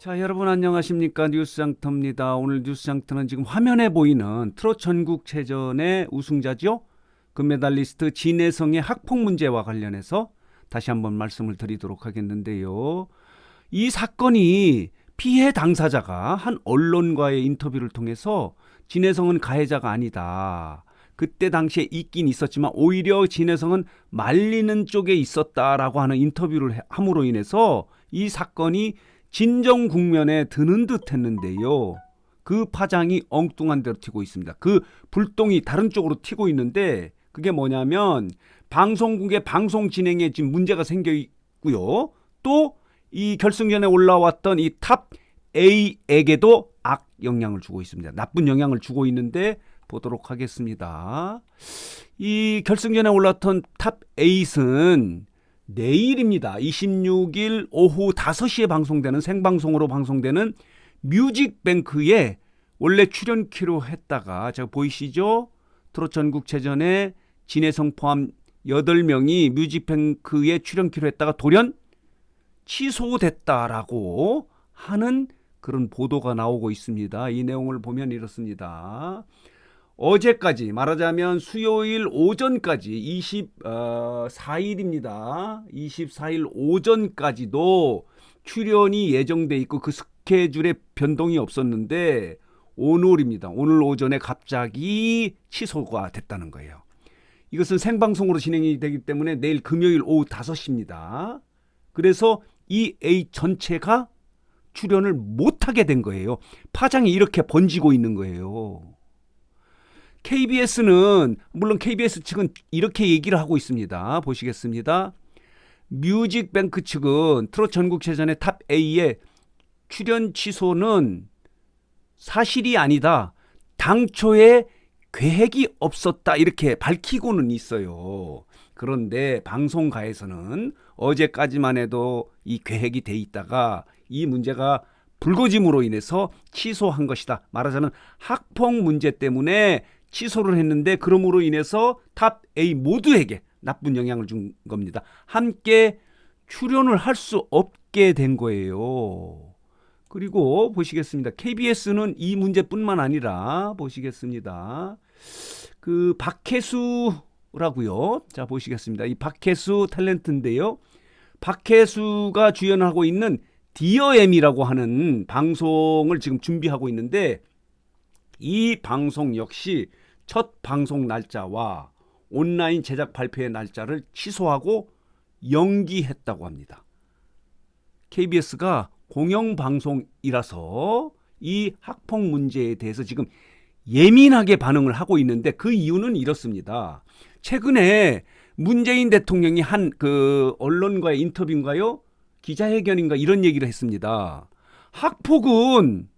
자, 여러분 안녕하십니까? 뉴스장터입니다. 오늘 뉴스장터는 지금 화면에 보이는 트롯 전국체전의 우승자죠. 금메달리스트 진혜성의 학폭 문제와 관련해서 다시 한번 말씀을 드리도록 하겠는데요. 이 사건이 피해 당사자가 한 언론과의 인터뷰를 통해서 진혜성은 가해자가 아니다. 그때 당시에 있긴 있었지만 오히려 진혜성은 말리는 쪽에 있었다라고 하는 인터뷰를 함으로 인해서 이 사건이 진정 국면에 드는 듯 했는데요. 그 파장이 엉뚱한 대로 튀고 있습니다. 그 불똥이 다른 쪽으로 튀고 있는데 그게 뭐냐면 방송국의 방송 진행에 지금 문제가 생겨 있고요. 또 이 결승전에 올라왔던 이 탑 A에게도 악 영향을 주고 있습니다. 나쁜 영향을 주고 있는데 보도록 하겠습니다. 이 결승전에 올라왔던 탑 8은 내일입니다. 26일 오후 5시에 방송되는 생방송으로 방송되는 뮤직뱅크에 원래 출연키로 했다가 제가 보이시죠? 트롯 전국체전에 진혜성 포함 8명이 뮤직뱅크에 출연키로 했다가 돌연 취소됐다라고 하는 그런 보도가 나오고 있습니다. 이 내용을 보면 이렇습니다. 어제까지 말하자면 수요일 오전까지 24일입니다. 24일 오전까지도 출연이 예정돼 있고 그 스케줄에 변동이 없었는데 오늘입니다. 오늘 오전에 갑자기 취소가 됐다는 거예요. 이것은 생방송으로 진행이 되기 때문에 내일 금요일 오후 5시입니다. 그래서 이 A 전체가 출연을 못하게 된 거예요. 파장이 이렇게 번지고 있는 거예요. KBS는 물론 KBS 측은 이렇게 얘기를 하고 있습니다. 보시겠습니다. 뮤직뱅크 측은 트롯 전국체전의 탑 A의 출연 취소는 사실이 아니다. 당초에 계획이 없었다. 이렇게 밝히고는 있어요. 그런데 방송가에서는 어제까지만 해도 이 계획이 돼 있다가 이 문제가 불거짐으로 인해서 취소한 것이다. 말하자면 학폭 문제 때문에 취소를 했는데 그러므로 인해서 탑 A 모두에게 나쁜 영향을 준 겁니다. 함께 출연을 할 수 없게 된 거예요. 그리고 보시겠습니다. KBS는 이 문제뿐만 아니라 보시겠습니다. 그 박혜수라고요. 자, 보시겠습니다. 이 박혜수 탤런트인데요. 박혜수가 주연하고 있는 디어엠이라고 하는 방송을 지금 준비하고 있는데 이 방송 역시 첫 방송 날짜와 온라인 제작 발표의 날짜를 취소하고 연기했다고 합니다. KBS가 공영방송이라서 이 학폭 문제에 대해서 지금 예민하게 반응을 하고 있는데 그 이유는 이렇습니다. 최근에 문재인 대통령이 한 그 언론과의 인터뷰인가요? 기자회견인가 이런 얘기를 했습니다. 학폭은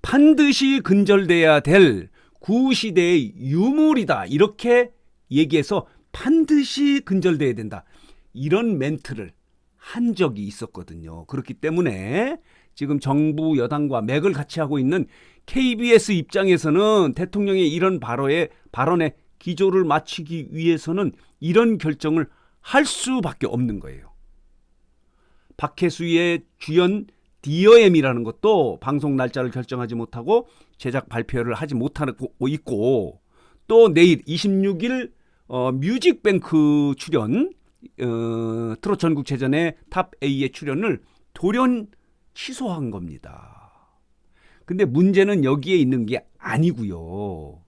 반드시 근절돼야 될 구시대의 유물이다. 이렇게 얘기해서 반드시 근절돼야 된다. 이런 멘트를 한 적이 있었거든요. 그렇기 때문에 지금 정부 여당과 맥을 같이 하고 있는 KBS 입장에서는 대통령의 이런 발언에 기조를 맞추기 위해서는 이런 결정을 할 수밖에 없는 거예요. 박혜수의 주연 디어엠이라는 것도 방송 날짜를 결정하지 못하고 제작 발표를 하지 못하고 있고 또 내일 26일 뮤직뱅크 출연 트롯 전국체전의 탑 A의 출연을 돌연 취소한 겁니다. 근데 문제는 여기에 있는 게 아니고요.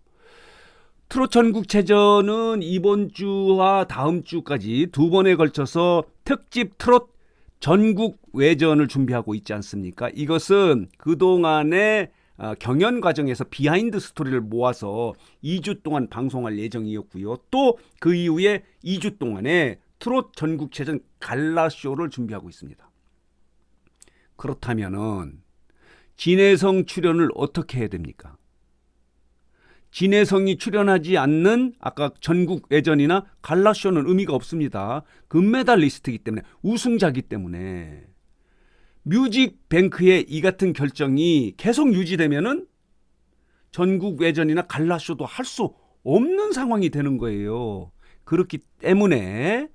트롯 전국체전은 이번 주와 다음 주까지 2번에 걸쳐서 특집 트롯 전국 외전을 준비하고 있지 않습니까? 이것은 그동안의 경연 과정에서 비하인드 스토리를 모아서 2주 동안 방송할 예정이었고요. 또 그 이후에 2주 동안에 트롯 전국체전 갈라쇼를 준비하고 있습니다. 그렇다면은 진혜성 출연을 어떻게 해야 됩니까? 진혜성이 출연하지 않는 아까 전국 외전이나 갈라쇼는 의미가 없습니다. 금메달리스트이기 때문에 우승자이기 때문에 뮤직뱅크의 이 같은 결정이 계속 유지되면은 전국 외전이나 갈라쇼도 할 수 없는 상황이 되는 거예요. 그렇기 때문에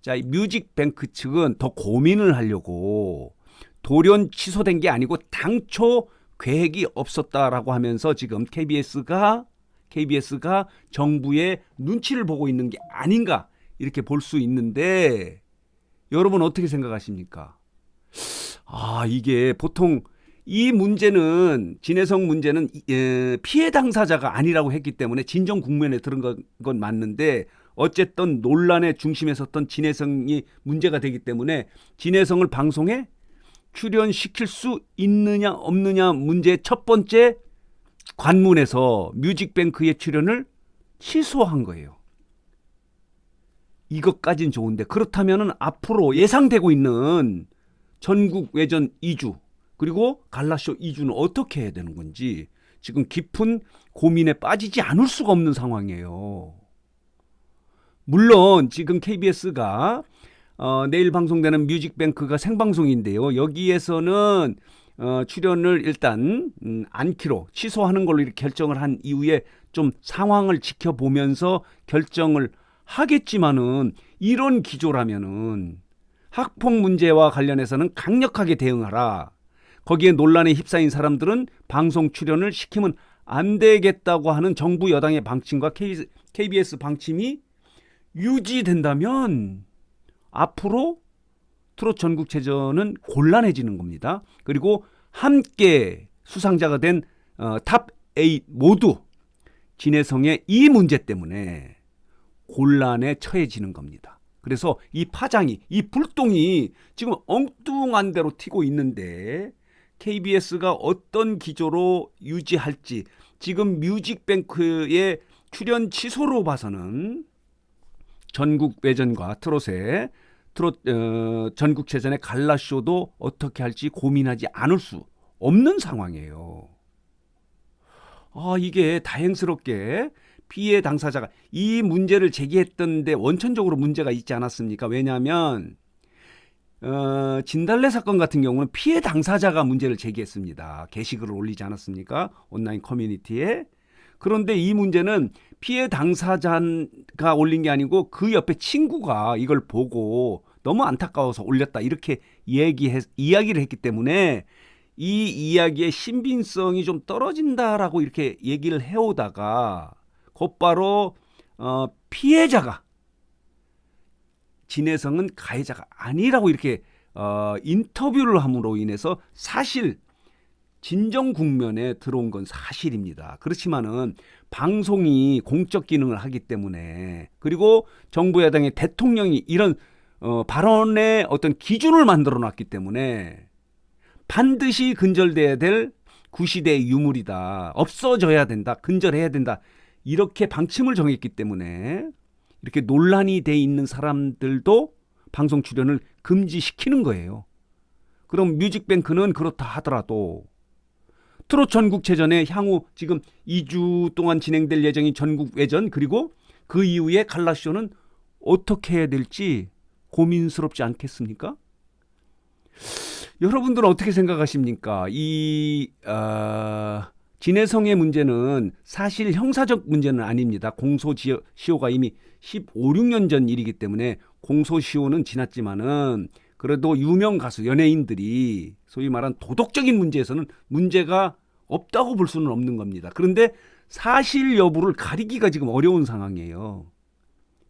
자, 뮤직뱅크 측은 더 고민을 하려고 돌연 취소된 게 아니고 당초 계획이 없었다라고 하면서 지금 KBS가 정부의 눈치를 보고 있는 게 아닌가 이렇게 볼 수 있는데 여러분 어떻게 생각하십니까? 이게 보통 이 문제는 진해성 문제는 피해 당사자가 아니라고 했기 때문에 진정 국면에 들은 건 맞는데 어쨌든 논란의 중심에 섰던 진해성이 문제가 되기 때문에 진해성을 방송에 출연시킬 수 있느냐 없느냐 문제의 첫 번째 관문에서 뮤직뱅크의 출연을 취소한 거예요. 이것까진 좋은데 그렇다면 앞으로 예상되고 있는 전국 외전 2주 그리고 갈라쇼 2주는 어떻게 해야 되는 건지 지금 깊은 고민에 빠지지 않을 수가 없는 상황이에요. 물론 지금 KBS가 내일 방송되는 뮤직뱅크가 생방송인데요. 여기에서는 출연을 일단 않기로 취소하는 걸로 이렇게 결정을 한 이후에 좀 상황을 지켜보면서 결정을 하겠지만은 이런 기조라면은 학폭 문제와 관련해서는 강력하게 대응하라. 거기에 논란에 휩싸인 사람들은 방송 출연을 시키면 안 되겠다고 하는 정부 여당의 방침과 KBS 방침이 유지된다면 앞으로 트롯 전국체전은 곤란해지는 겁니다. 그리고 함께 수상자가 된 탑 8 모두 진해성의 이 문제 때문에 곤란에 처해지는 겁니다. 그래서 이 파장이, 이 불똥이 지금 엉뚱한 대로 튀고 있는데 KBS가 어떤 기조로 유지할지 지금 뮤직뱅크의 출연 취소로 봐서는 전국 외전과 트롯 전국체전의 갈라쇼도 어떻게 할지 고민하지 않을 수 없는 상황이에요. 이게 다행스럽게 피해 당사자가 이 문제를 제기했던데 원천적으로 문제가 있지 않았습니까? 왜냐하면 진달래 사건 같은 경우는 피해 당사자가 문제를 제기했습니다. 게시글을 올리지 않았습니까? 온라인 커뮤니티에. 그런데 이 문제는 피해 당사자가 올린 게 아니고 그 옆에 친구가 이걸 보고 너무 안타까워서 올렸다 이렇게 이야기를 했기 때문에 이 이야기의 신빙성이 좀 떨어진다라고 이렇게 얘기를 해오다가 곧바로 피해자가 진해성은 가해자가 아니라고 이렇게 인터뷰를 함으로 인해서 사실 진정 국면에 들어온 건 사실입니다. 그렇지만은 방송이 공적 기능을 하기 때문에 그리고 정부 여당의 대통령이 이런 발언의 어떤 기준을 만들어 놨기 때문에 반드시 근절돼야 될 구시대의 유물이다. 없어져야 된다. 근절해야 된다. 이렇게 방침을 정했기 때문에 이렇게 논란이 돼 있는 사람들도 방송 출연을 금지시키는 거예요. 그럼 뮤직뱅크는 그렇다 하더라도 트롯 전국체전에 향후 지금 2주 동안 진행될 예정인 전국 외전 그리고 그 이후에 갈라쇼는 어떻게 해야 될지 고민스럽지 않겠습니까? 여러분들은 어떻게 생각하십니까? 진해성의 문제는 사실 형사적 문제는 아닙니다. 공소시효가 이미 15, 16년 전 일이기 때문에 공소시효는 지났지만은 그래도 유명 가수, 연예인들이 소위 말한 도덕적인 문제에서는 문제가 없다고 볼 수는 없는 겁니다. 그런데 사실 여부를 가리기가 지금 어려운 상황이에요.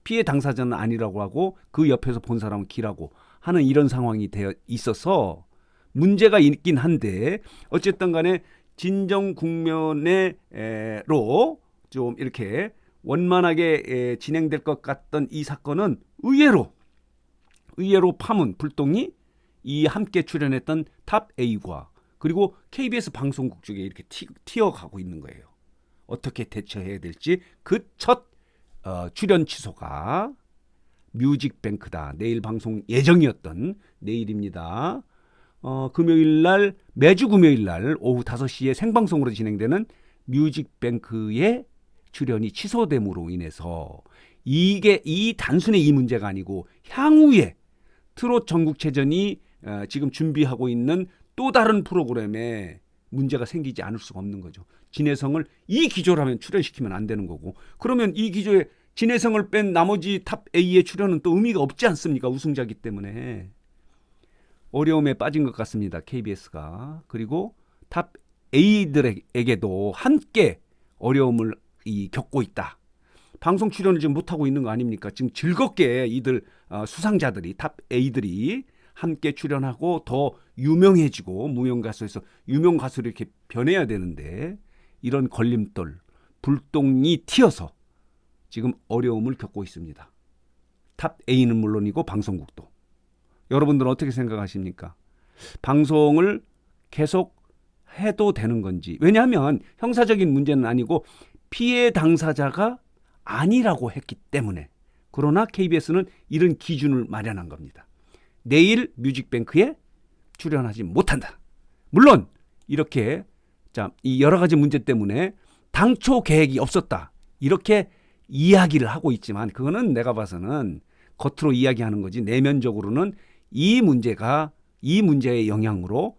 피해 당사자는 아니라고 하고 그 옆에서 본 사람은 기라고 하는 이런 상황이 되어 있어서 문제가 있긴 한데 어쨌든 간에 진정 국면으로 좀 이렇게 원만하게 진행될 것 같던 이 사건은 의외로 파문 불똥이 이 함께 출연했던 탑 A과 그리고 KBS 방송국 쪽에 이렇게 튀어가고 있는 거예요. 어떻게 대처해야 될지 그 첫 출연 취소가 뮤직뱅크다. 내일 방송 예정이었던 내일입니다. 매주 금요일 날 오후 5시에 생방송으로 진행되는 뮤직뱅크의 출연이 취소됨으로 인해서 이 단순히 이 문제가 아니고 향후에 트롯 전국체전이 지금 준비하고 있는 또 다른 프로그램에 문제가 생기지 않을 수가 없는 거죠. 진해성을 이 기조라면 출연시키면 안 되는 거고 그러면 이 기조에 진해성을 뺀 나머지 탑 A의 출연은 또 의미가 없지 않습니까? 우승자기 때문에. 어려움에 빠진 것 같습니다. KBS가. 그리고 탑 A들에게도 함께 어려움을 겪고 있다. 방송 출연을 지금 못하고 있는 거 아닙니까? 지금 즐겁게 이들 수상자들이 탑 A들이 함께 출연하고 더 유명해지고 무명 가수에서 유명 가수로 이렇게 변해야 되는데 이런 걸림돌, 불똥이 튀어서 지금 어려움을 겪고 있습니다. 탑 A는 물론이고 방송국도. 여러분들은 어떻게 생각하십니까? 방송을 계속 해도 되는 건지. 왜냐하면 형사적인 문제는 아니고 피해 당사자가 아니라고 했기 때문에. 그러나 KBS는 이런 기준을 마련한 겁니다. 내일 뮤직뱅크에 출연하지 못한다. 물론 이렇게 이 여러 가지 문제 때문에 당초 계획이 없었다. 이렇게 이야기를 하고 있지만 그거는 내가 봐서는 겉으로 이야기하는 거지 내면적으로는 이 문제의 영향으로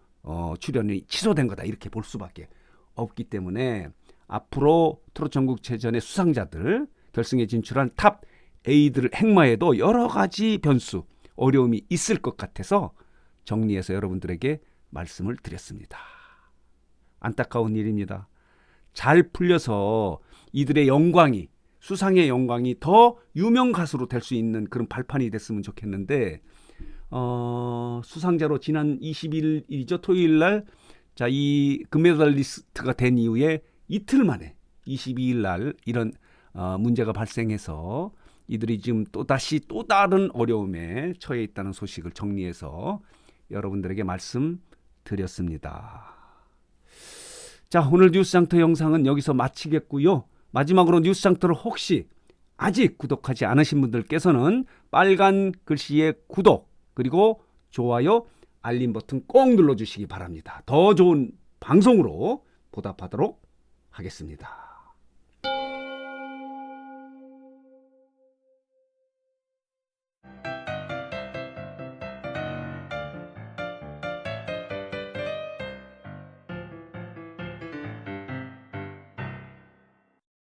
출연이 취소된 거다. 이렇게 볼 수밖에 없기 때문에 앞으로 트롯 전국체전의 수상자들 결승에 진출한 탑 A들 행마에도 여러 가지 변수, 어려움이 있을 것 같아서 정리해서 여러분들에게 말씀을 드렸습니다. 안타까운 일입니다. 잘 풀려서 이들의 영광이, 수상의 영광이 더 유명 가수로 될 수 있는 그런 발판이 됐으면 좋겠는데 수상자로 지난 21일이죠. 토요일 날 이 금메달리스트가 된 이후에 이틀 만에 22일 날 이런 문제가 발생해서 이들이 지금 또 다른 어려움에 처해 있다는 소식을 정리해서 여러분들에게 말씀드렸습니다. 자, 오늘 뉴스장터 영상은 여기서 마치겠고요. 마지막으로 뉴스장터를 혹시 아직 구독하지 않으신 분들께서는 빨간 글씨의 구독 그리고 좋아요, 알림 버튼 꼭 눌러주시기 바랍니다. 더 좋은 방송으로 보답하도록 하겠습니다.